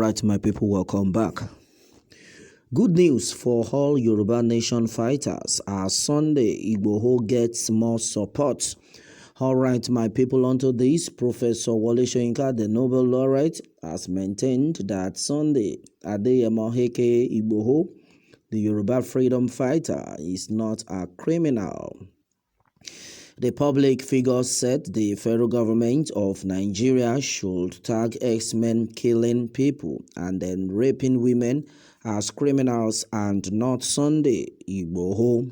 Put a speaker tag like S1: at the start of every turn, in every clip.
S1: right, my people, welcome back. Good news for all Yoruba nation fighters. As Sunday, Igboho gets more support. All right, my people, onto this, Professor Wole Soyinka, the Nobel laureate, has maintained that Sunday, Adeyemo aka Igboho, the Yoruba freedom fighter, is not a criminal. The public figure said the federal government of Nigeria should tag X-Men killing people and then raping women as criminals and not Sunday Igboho.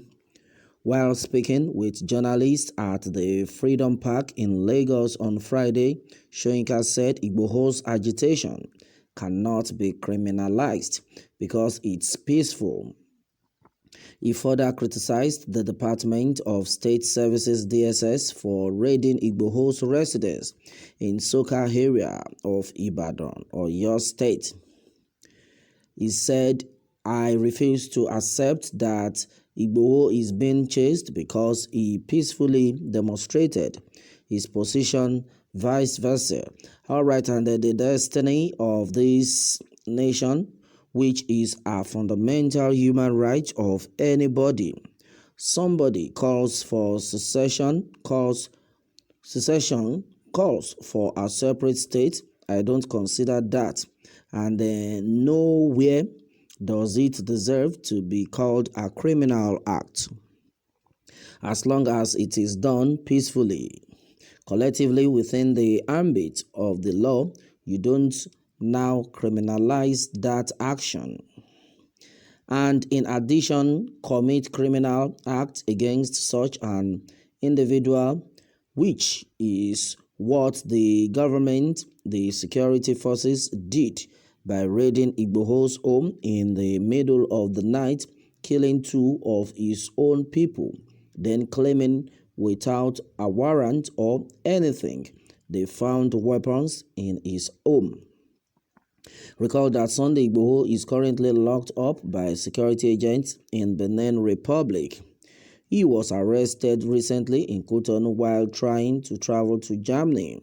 S1: While speaking with journalists at the Freedom Park in Lagos on Friday, Soyinka said Igboho's agitation cannot be criminalized because it's peaceful. He further criticized the Department of State Services (DSS) for raiding Igboho's residence in Soka area of Ibadan, Oyo State. He said, "I refuse to accept that Igboho is being chased because he peacefully demonstrated his position, vice versa." All right, and the destiny of this nation, which is a fundamental human right of anybody. Somebody calls for secession, calls for a separate state. I don't consider that. And nowhere does it deserve to be called a criminal act. As long as it is done peacefully, collectively within the ambit of the law, you don't now criminalize that action, and in addition commit criminal act against such an individual, which is what the government, the security forces did by raiding Igboho's home in the middle of the night, killing two of his own people, then claiming without a warrant or anything they found weapons in his home. Recall that Sunday Igboho is currently locked up by security agents in Benin Republic. He was arrested recently in Cotonou while trying to travel to Germany.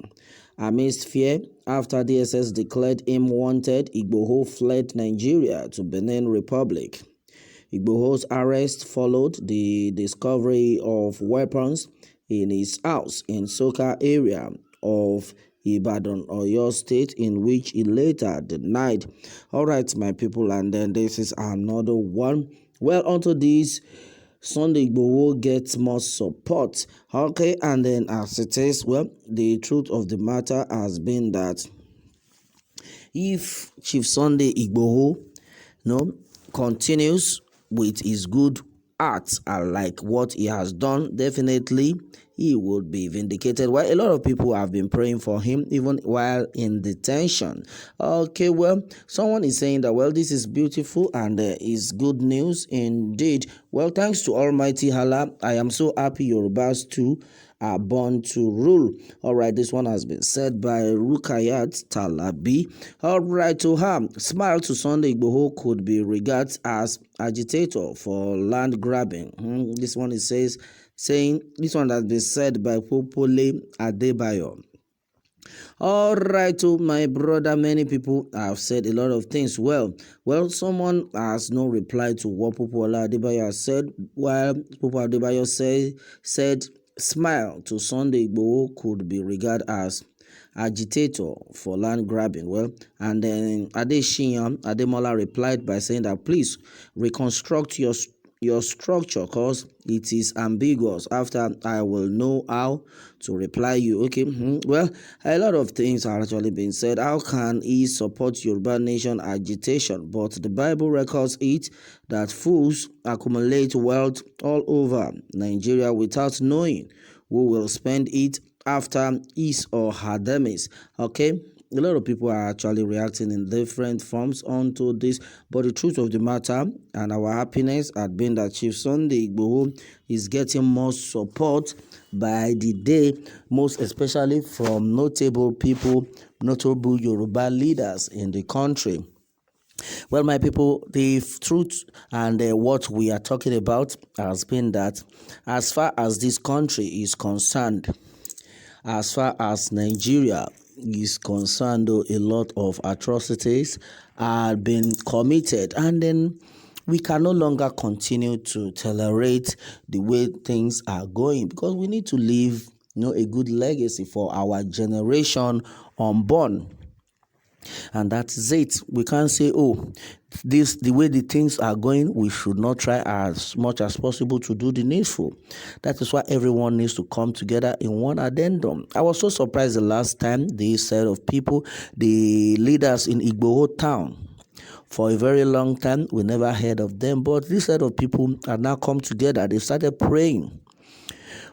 S1: Amidst fear, after DSS declared him wanted, Igboho fled Nigeria to Benin Republic. Igboho's arrest followed the discovery of weapons in his house in Soka area of Ibadan, Oyo State, in which he later denied. All right, my people, and then this is another one. Well, onto this, Sunday Igboho gets more support. Okay, and then as it is, well, the truth of the matter has been that if Chief Sunday Igboho, continues with his good acts like what he has done, definitely he would be vindicated. Well, a lot of people have been praying for him even while in detention. Okay, well, someone is saying that, well, this is beautiful and is good news indeed. Well, thanks to Almighty Allah, I am so happy Yorubas too are born to rule. All right, this one has been said by Rukayat Talabi. All right, to her, smile to Sunday Igboho could be regarded as agitator for land grabbing. This one is saying this one has been said by Popole Adebayo. All right, to my brother, many people have said a lot of things. Well, someone has no reply to what Popole Adebayo has said, while Popole Adebayo said smile to Sunday Igboho could be regarded as agitator for land grabbing. Well, and then Ademola replied by saying that please reconstruct your structure because it is ambiguous. After I will know how to reply you. Okay, well, a lot of things are actually being said. How can he support Yoruba nation agitation? But the Bible records it that fools accumulate wealth all over Nigeria without knowing who will spend it after his or her demise. Okay, a lot of people are actually reacting in different forms onto this, but the truth of the matter and our happiness had been that Chief Sunday Igboho is getting more support by the day, most especially from notable people, notable Yoruba leaders in the country. Well, my people, the truth and what we are talking about has been that as far as this country is concerned, as far as Nigeria is concerned, though, a lot of atrocities are being committed, and then we can no longer continue to tolerate the way things are going, because we need to leave a good legacy for our generation unborn. And that is it. We can't say, oh, this the way the things are going, we should not try as much as possible to do the needful. That is why everyone needs to come together in one addendum. I was so surprised the last time this set of people, the leaders in Igboho town, for a very long time we never heard of them, but this set of people are now come together. They started praying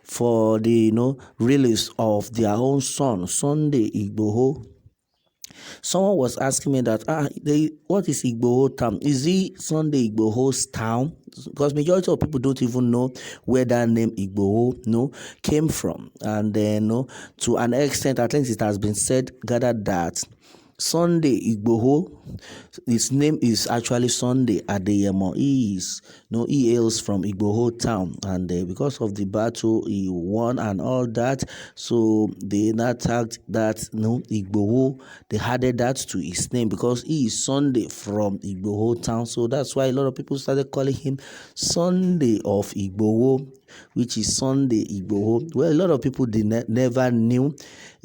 S1: for the release of their own son, Sunday Igboho. Someone was asking me that, what is Igboho town? Is it Sunday Igboho's town? Because majority of people don't even know where that name Igboho came from. And then to an extent, at least it has been gathered that Sunday Igboho, his name is actually Sunday Adeyemo. He hails from Igboho town, and because of the battle he won and all that, so they now tagged that Igboho. They added that to his name because he is Sunday from Igboho town. So that's why a lot of people started calling him Sunday of Igboho, which is Sunday Igboho. Well, a lot of people never knew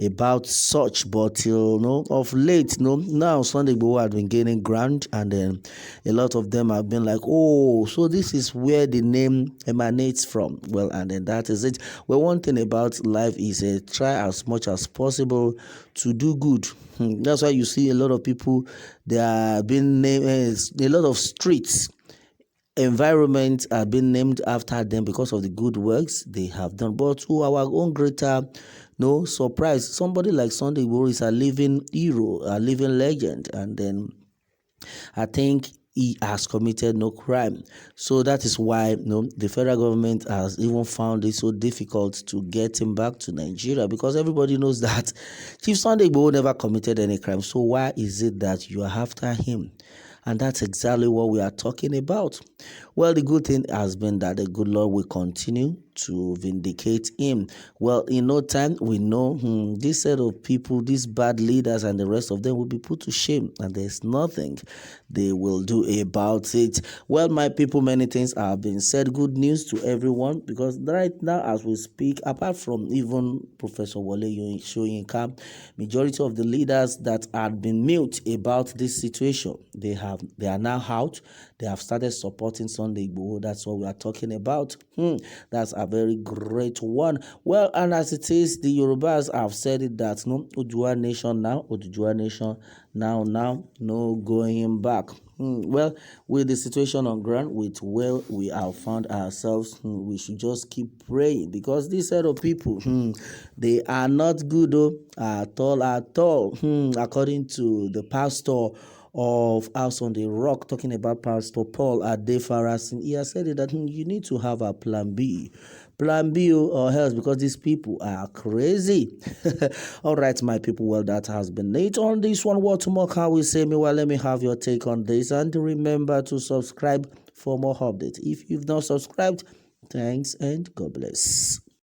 S1: about such, but of late, now Sunday Igboho had been gaining ground, and then a lot of them have been like, oh, so this is where the name emanates from. Well, and then that is it. Well, one thing about life is try as much as possible to do good. That's why you see a lot of people, they are being named, a lot of streets, environments are being named after them because of the good works they have done. But to our own greater surprise, somebody like Sunday Igboho is a living hero, a living legend, and then I think he has committed no crime. So that is why the federal government has even found it so difficult to get him back to Nigeria, because everybody knows that Chief Sunday Igboho never committed any crime. So why is it that you are after him? And that's exactly what we are talking about. Well, the good thing has been that the good Lord will continue to vindicate him. Well, in no time, we know this set of people, these bad leaders and the rest of them will be put to shame, and there's nothing they will do about it. Well, my people, many things have been said. Good news to everyone, because right now as we speak, apart from even Professor Wole Soyinka, majority of the leaders that had been mute about this situation, they are now out. They have started supporting Sunday Igboho. That's what we are talking about. That's a very great one. Well, and as it is, the Yorubas have said it that Oduduwa nation now, Oduduwa nation now, no going back. Well, with the situation on ground, with where we have found ourselves, we should just keep praying, because this set of people, they are not good at all. According to the pastor of House on the Rock, talking about Pastor Paul Adefarasin, he has said that you need to have a plan B. Plan B or else, because these people are crazy. All right, my people, well, that has been it on this one. What more can we say? Meanwhile, let me have your take on this, and remember to subscribe for more updates. If you've not subscribed, thanks and God bless.